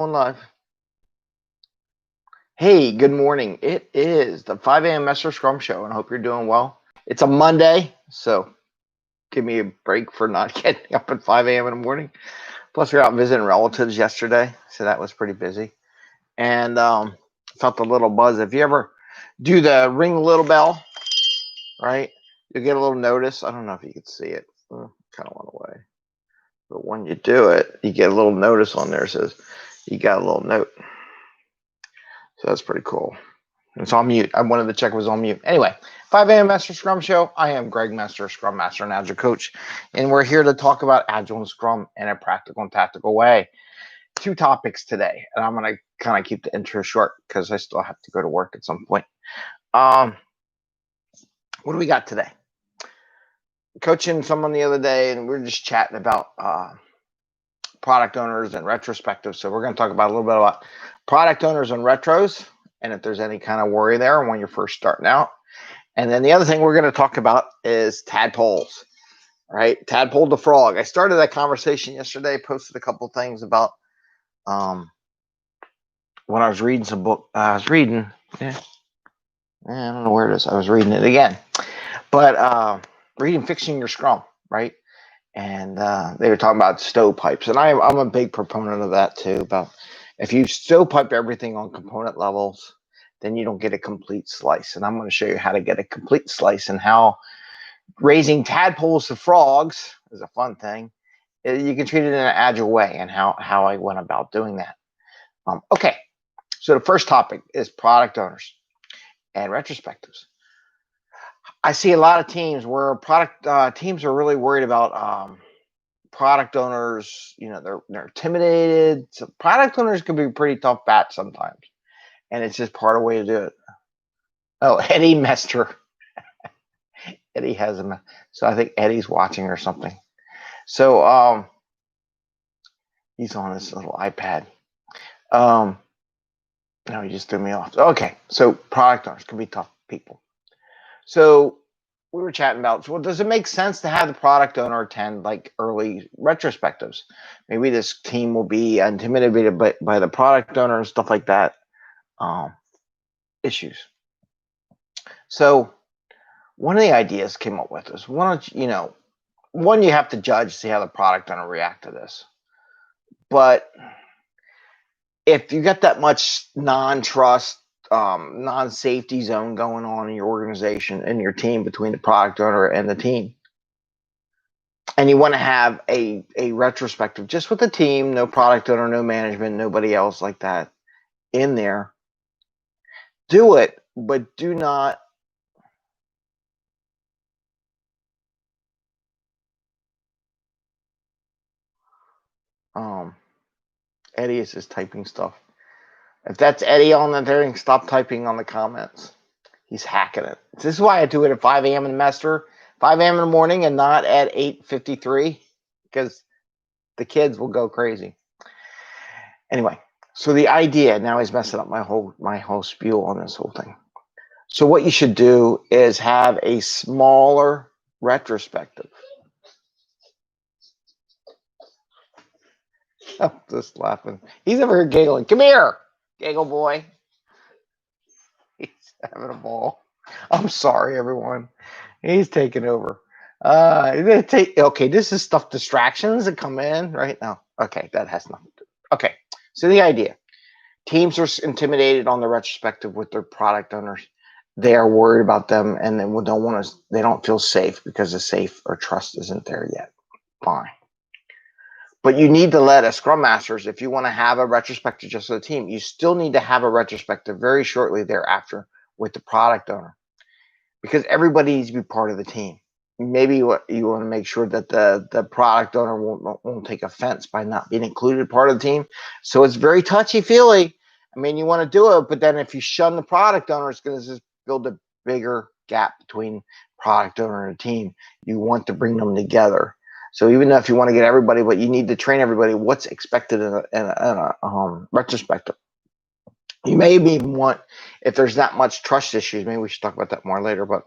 On live. Hey, good morning. It is the 5 a.m. Mester Scrum Show, and I hope you're doing well. It's a Monday, so give me a break for not getting up at 5 a.m. in the morning. Plus, we were out visiting relatives yesterday, so that was pretty busy. And felt a little buzz. If you ever do the ring the little bell, right, you'll get a little notice. I don't know if you can see it. Kind of went away. But when you do it, you get a little notice on there that says you got a little note. So that's pretty cool. It's on mute. I wanted to check it was on mute. Anyway, 5 a.m. Mester Scrum Show. I am Greg Mester, Scrum Master and Agile Coach, and we're here to talk about Agile and Scrum in a practical and tactical way. 2 topics today, and I'm going to kind of keep the intro short because I still have to go to work at some point. What do we got today? Coaching someone the other day, and we were just chatting about product owners and retrospective. So we're going to talk about a little bit about product owners and retros, and if there's any kind of worry there when you're first starting out. And then the other thing we're going to talk about is tadpoles, right? Tadpole the frog. I started that conversation yesterday, posted a couple things about when I was reading some book. I don't know where it is. I was reading it again. But reading Fixing Your Scrum, right? And they were talking about stovepipes. And I'm a big proponent of that too, about if you stovepipe everything on component levels, then you don't get a complete slice. And I'm going to show you how to get a complete slice and how raising tadpoles to frogs is a fun thing. You can treat it in an agile way and how I went about doing that. Okay, so the first topic is product owners and retrospectives. I see a lot of teams where product teams are really worried about product owners. You know, they're intimidated. So product owners can be pretty tough bats sometimes, and it's just part of the way to do it. Oh, Eddie Mester. Eddie has him, so I think Eddie's watching or something. So he's on his little iPad. No, he just threw me off. Okay, so product owners can be tough people. So we were chatting about, well, does it make sense to have the product owner attend like early retrospectives? Maybe this team will be intimidated by the product owner and stuff like that. Issues. So one of the ideas came up with is, one, you have to judge, see how the product owner react to this. But if you got that much non-trust, non-safety zone going on in your organization and your team between the product owner and the team, and you want to have a retrospective just with the team, no product owner, no management, nobody else like that in there, do it, but do not Eddie is just typing stuff. If that's Eddie on the thing, stop typing on the comments. He's hacking it. This is why I do it at 5 a.m. in Mester, 5 a.m. in the morning, and not at 8:53, because the kids will go crazy. Anyway, so the idea, now he's messing up my whole spiel on this whole thing. So what you should do is have a smaller retrospective. I'm just laughing. He's over here giggling. Come here, giggle boy. He's having a ball. I'm sorry, everyone. He's taking over. Okay, this is stuff, distractions that come in right now. Okay, that has nothing to do. Okay, so the idea. Teams are intimidated on the retrospective with their product owners. They are worried about them, and they don't feel safe because the safe or trust isn't there yet. Fine. But you need to let Scrum Masters, if you want to have a retrospective just for the team, you still need to have a retrospective very shortly thereafter with the product owner, because everybody needs to be part of the team. Maybe you want to make sure that the product owner won't take offense by not being included part of the team. So it's very touchy-feely. I mean, you want to do it, but then if you shun the product owner, it's going to just build a bigger gap between product owner and team. You want to bring them together. So even though if you want to get everybody, but you need to train everybody what's expected in a retrospective. You may even want, if there's not much trust issues, maybe we should talk about that more later, but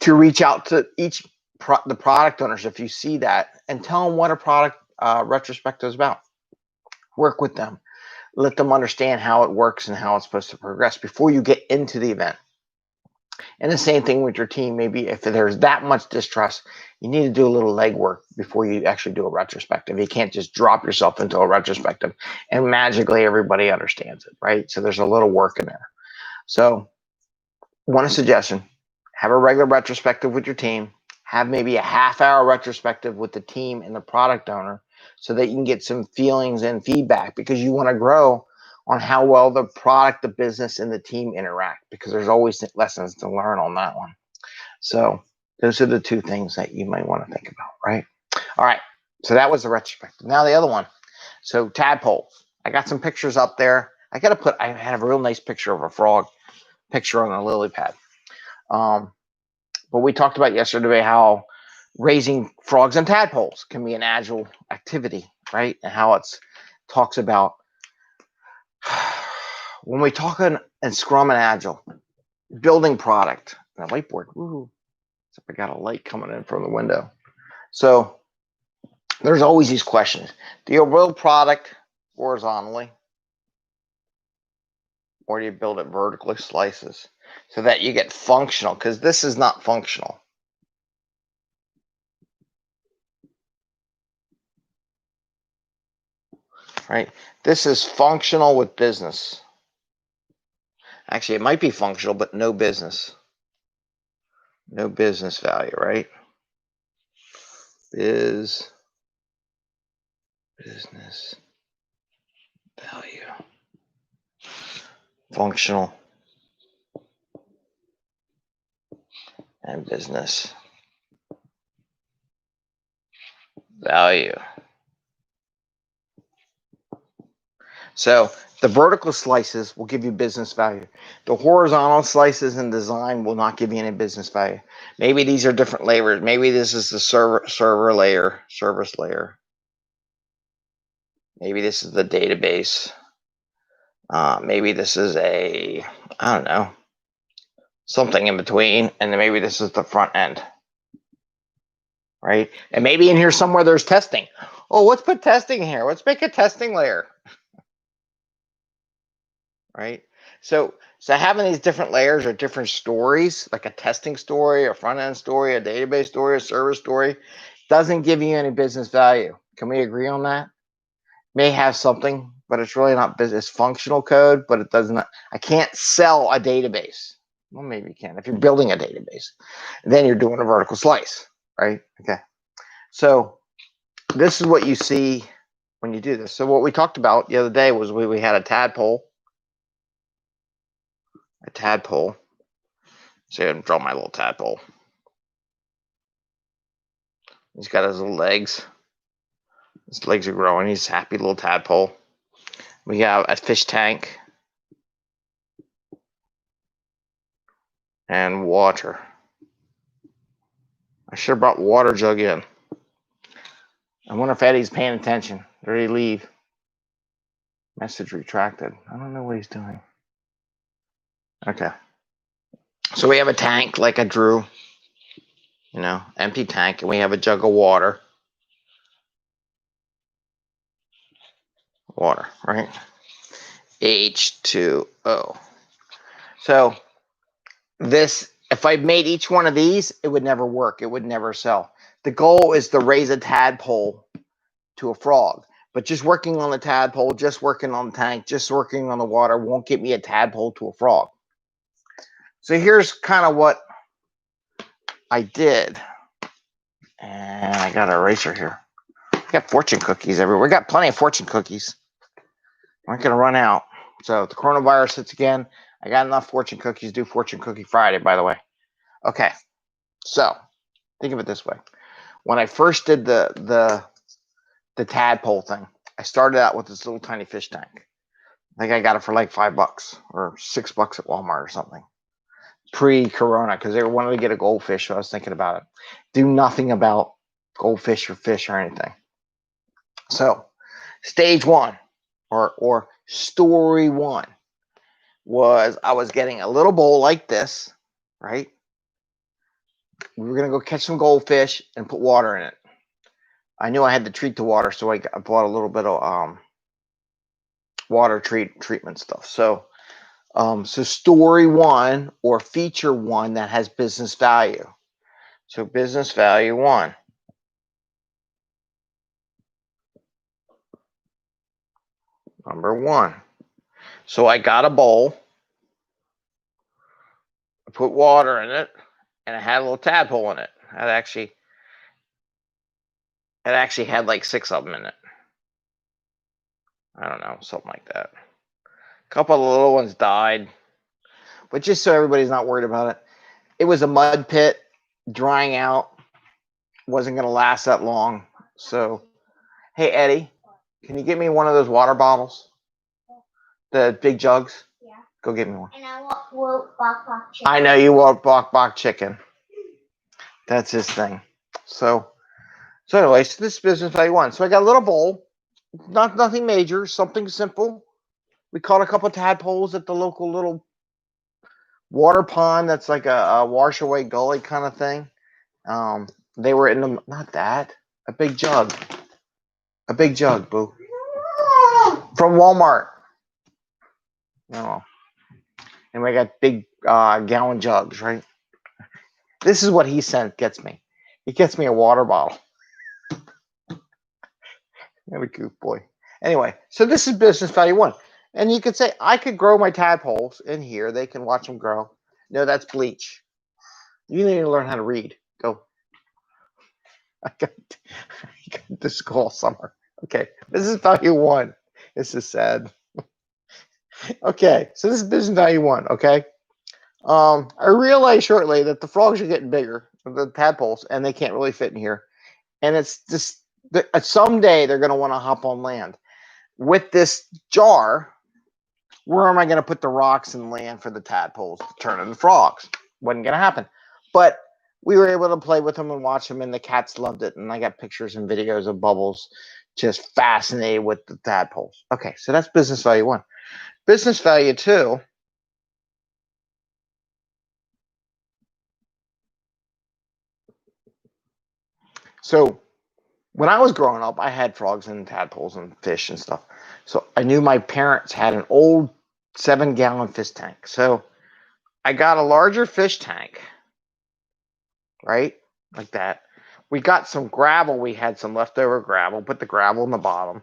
to reach out to the product owners if you see that and tell them what a product retrospective is about. Work with them. Let them understand how it works and how it's supposed to progress before you get into the event. And the same thing with your team. Maybe if there's that much distrust, you need to do a little legwork before you actually do a retrospective. You can't just drop yourself into a retrospective and magically everybody understands it, right? So there's a little work in there. So one suggestion, have a regular retrospective with your team. Have maybe a half-hour retrospective with the team and the product owner so that you can get some feelings and feedback, because you want to grow on how well the product, the business, and the team interact, because there's always lessons to learn on that one. So those are the two things that you might want to think about, right? All right, so that was the retrospective. Now the other one. So Tadpole. I got some pictures up there. I had a real nice picture of a frog picture on a lily pad. But we talked about yesterday how raising frogs and tadpoles can be an agile activity, right? And how it talks about when we talk in Scrum and Agile, building product and a whiteboard. Woo! So I got a light coming in from the window. So there's always these questions. Do you build product horizontally, or do you build it vertically, slices, so that you get functional? Because this is not functional. Right? This is functional with business. Actually, it might be functional, but no business. No business value, right? Business value. Functional and business value. So the vertical slices will give you business value. The horizontal slices in design will not give you any business value. Maybe these are different layers. Maybe this is the server layer, service layer. Maybe this is the database. Maybe this is I don't know, something in between. And then maybe this is the front end. Right? And maybe in here somewhere there's testing. Oh, let's put testing here. Let's make a testing layer. Right? So having these different layers or different stories, like a testing story, a front end story, a database story, a service story, doesn't give you any business value. Can we agree on that? May have something, but it's really not business functional code, but it does not. I can't sell a database. Well, maybe you can if you're building a database. Then you're doing a vertical slice, right? Okay. So this is what you see when you do this. So what we talked about the other day was we had a tadpole. A tadpole. So I'm gonna draw my little tadpole. He's got his little legs. His legs are growing. He's a happy little tadpole. We have a fish tank and water. I should have brought water jug in. I wonder if Eddie's paying attention. Did he leave? Message retracted. I don't know what he's doing. Okay. So we have a tank like I drew, empty tank, and we have a jug of water. Water, right? H2O. So this, if I made each one of these, it would never work. It would never sell. The goal is to raise a tadpole to a frog. But just working on the tadpole, just working on the tank, just working on the water won't get me a tadpole to a frog. So here's kind of what I did. And I got an eraser here. I got fortune cookies everywhere. We got plenty of fortune cookies. Aren't going to run out. So if the coronavirus hits again, I got enough fortune cookies to do Fortune Cookie Friday, by the way. Okay. So think of it this way. When I first did the tadpole thing, I started out with this little tiny fish tank. I think I got it for like $5 or $6 at Walmart or something. Pre-corona, because they wanted to get a goldfish, so I was thinking about it. Do nothing about goldfish or fish or anything. So stage one or story one was I was getting a little bowl like this, right? We were going to go catch some goldfish and put water in it. I knew I had to treat the water, so I bought a little bit of water treatment stuff. So story one or feature one that has business value. So business value one. Number one. So I got a bowl. I put water in it, and it had a little tadpole in it. It actually had like 6 of them in it. I don't know, something like that. A couple of the little ones died, but just so everybody's not worried about it, it was a mud pit, drying out, wasn't going to last that long. So, hey Eddie, can you get me one of those water bottles? The big jugs? Yeah. Go get me one. And I want bok chicken. I know you want bok chicken. That's his thing. So anyway, so this is business value one. So I got a little bowl, nothing major, something simple. We caught a couple of tadpoles at the local little water pond that's like a wash away gully kind of thing. They were in them, not that, a big jug, boo, from Walmart. Oh, and we got big gallon jugs, right? This is what he gets me. He gets me a water bottle. What a goof boy. Anyway, so this is business value one. And you could say, I could grow my tadpoles in here. They can watch them grow. No, that's bleach. You need to learn how to read. Go. I got to school all summer. Okay, this is value one. This is sad. Okay, so this is business value one, okay? I realized shortly that the frogs are getting bigger, the tadpoles, and they can't really fit in here. And it's just, someday they're going to want to hop on land. With this jar, where am I going to put the rocks and land for the tadpoles to turn into frogs? Wasn't going to happen. But we were able to play with them and watch them, and the cats loved it. And I got pictures and videos of Bubbles just fascinated with the tadpoles. Okay, so that's business value one. Business value two. So when I was growing up, I had frogs and tadpoles and fish and stuff. So I knew my parents had an old 7-gallon fish tank. So I got a larger fish tank, right? Like that. We got some gravel. We had some leftover gravel. Put the gravel in the bottom.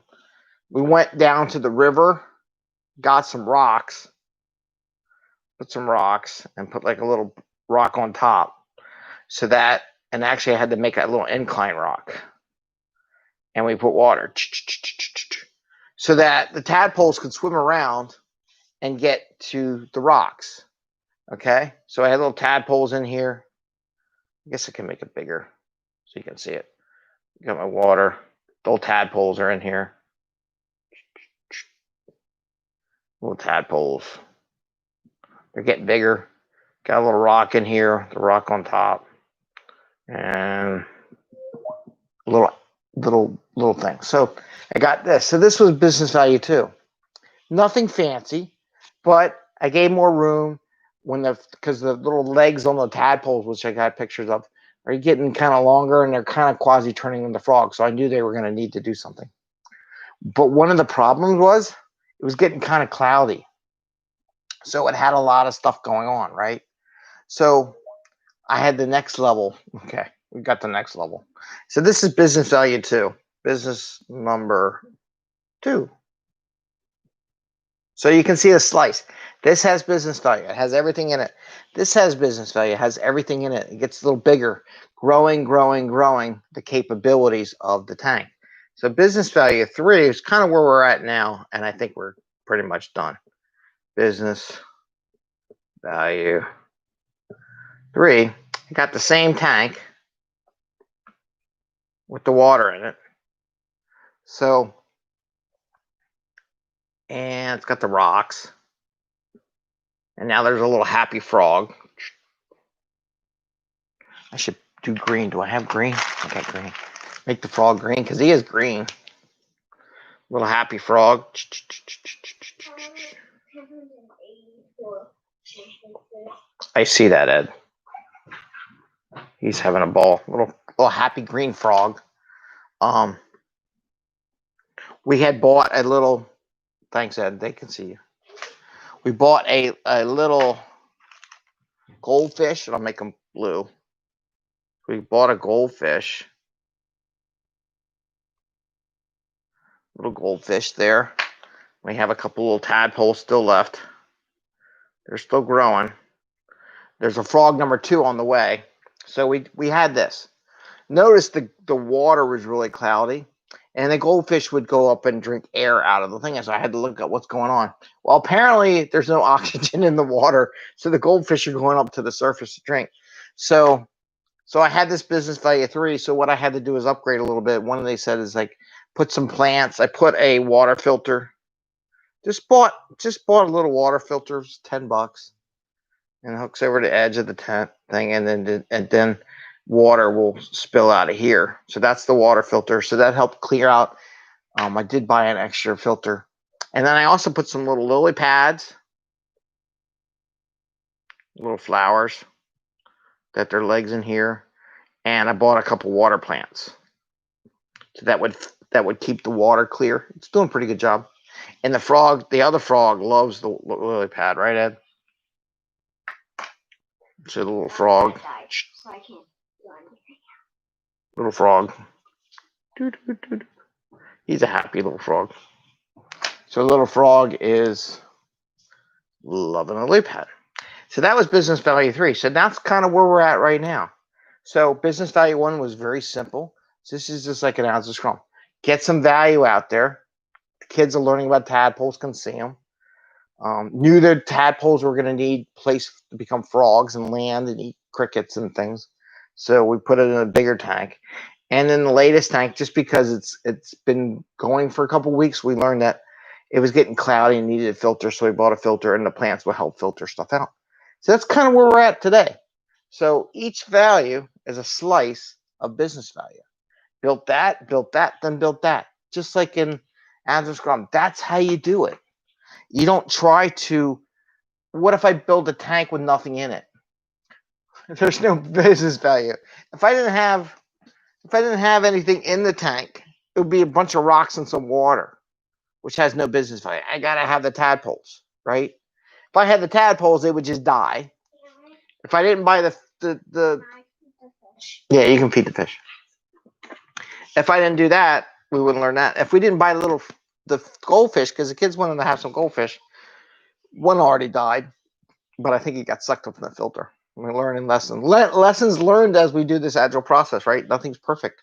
We went down to the river, got some rocks, put some rocks, and put like a little rock on top. So that, and actually I had to make a little incline rock. And we put water. So that the tadpoles could swim around and get to the rocks. Okay? So I had little tadpoles in here. I guess I can make it bigger so you can see it. Got my water. The little tadpoles are in here. Little tadpoles. They're getting bigger. Got a little rock in here, the rock on top, and a little thing. So I got this. So this was business value two. Nothing fancy, but I gave more room because the little legs on the tadpoles, which I got pictures of, are getting kind of longer and they're kind of quasi turning into frogs. So I knew they were going to need to do something. But one of the problems was it was getting kind of cloudy. So it had a lot of stuff going on, right? So I had the next level. Okay, we got the next level. So this is business value two. Business number two. So you can see a slice. This has business value. It has everything in it. This has business value. It has everything in it. It gets a little bigger, growing the capabilities of the tank. So business value three is kind of where we're at now, and I think we're pretty much done. Business value three. I got the same tank with the water in it. So, and it's got the rocks. And now there's a little happy frog. I should do green. Do I have green? I got green. Make the frog green because he is green. Little happy frog. I see that, Ed. He's having a ball. Little happy green frog. We had bought a little Thanks, Ed. They can see you. We bought a little goldfish, and I'll make them blue. We bought a goldfish. Little goldfish there. We have a couple little tadpoles still left. They're still growing. There's a frog number 2 on the way. So we had this. Notice the water was really cloudy, and the goldfish would go up and drink air out of the thing. And so I had to look at what's going on. Well, apparently there's no oxygen in the water, so the goldfish are going up to the surface to drink. So I had this business value 3. So what I had to do is upgrade a little bit. One they said is like put some plants. I put a water filter. Just bought a little water filter, $10, and it hooks over the edge of the tent thing, and then water will spill out of here. So that's the water filter. So that helped clear out. I did buy an extra filter, and then I also put some little lily pads, little flowers, got their legs in here, and I bought a couple water plants. So that would keep the water clear. It's doing a pretty good job. And the other frog loves the lily pad, right, Ed? It's a little frog. Little frog. He's a happy little frog. So the little frog is loving the lily pad. So that was business value 3. So that's kind of where we're at right now. So business value 1 was very simple. So this is just like an Agile Scrum. Get some value out there. The kids are learning about tadpoles, can see them. Knew that tadpoles were going to need place to become frogs and land and eat crickets and things. So we put it in a bigger tank. And in the latest tank, just because it's been going for a couple weeks, we learned that it was getting cloudy and needed a filter. So we bought a filter, and the plants will help filter stuff out. So that's kind of where we're at today. So each value is a slice of business value. Built that, then built that. Just like in Agile Scrum, that's how you do it. You don't try to, what if I build a tank with nothing in it? There's no business value. If I didn't have anything in the tank, it would be a bunch of rocks and some water, which has no business value. I gotta have the tadpoles, right? If I had the tadpoles, they would just die. If I didn't buy the yeah, you can feed the fish. If I didn't do that, we wouldn't learn that. If we didn't buy the goldfish, because the kids wanted to have some goldfish, one already died, but I think he got sucked up in the filter. We're learning lessons. Lessons learned as we do this Agile process, right? Nothing's perfect.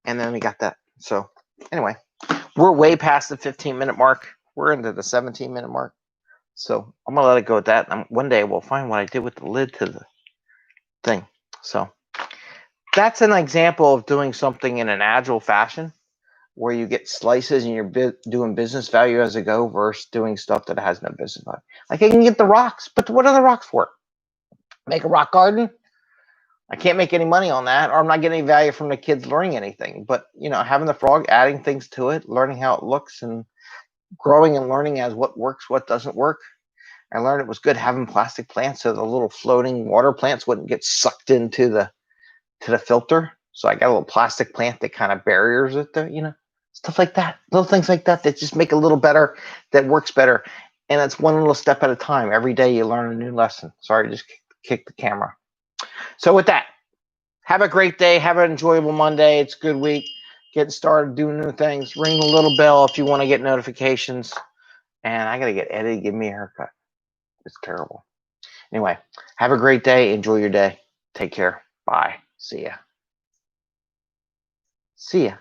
And then we got that. So anyway, we're way past the 15-minute mark. We're into the 17-minute mark. So I'm going to let it go at that. One day we'll find what I did with the lid to the thing. So that's an example of doing something in an Agile fashion where you get slices and you're doing business value as a go versus doing stuff that has no business value. Like I can get the rocks, but what are the rocks for? Make a rock garden? I can't make any money on that, or I'm not getting any value from the kids learning anything. But, having the frog, adding things to it, learning how it looks, and growing and learning as what works, what doesn't work. I learned it was good having plastic plants so the little floating water plants wouldn't get sucked into the filter. So I got a little plastic plant that kind of barriers it there, stuff like that. Little things like that just make a little better, that works better. And it's one little step at a time. Every day you learn a new lesson. Sorry, just kick the camera. So with that, have a great day. Have an enjoyable Monday. It's a good week. Getting started doing new things. Ring the little bell if you want to get notifications. And I got to get Eddie to give me a haircut. It's terrible. Anyway, have a great day. Enjoy your day. Take care. Bye. See ya. See ya.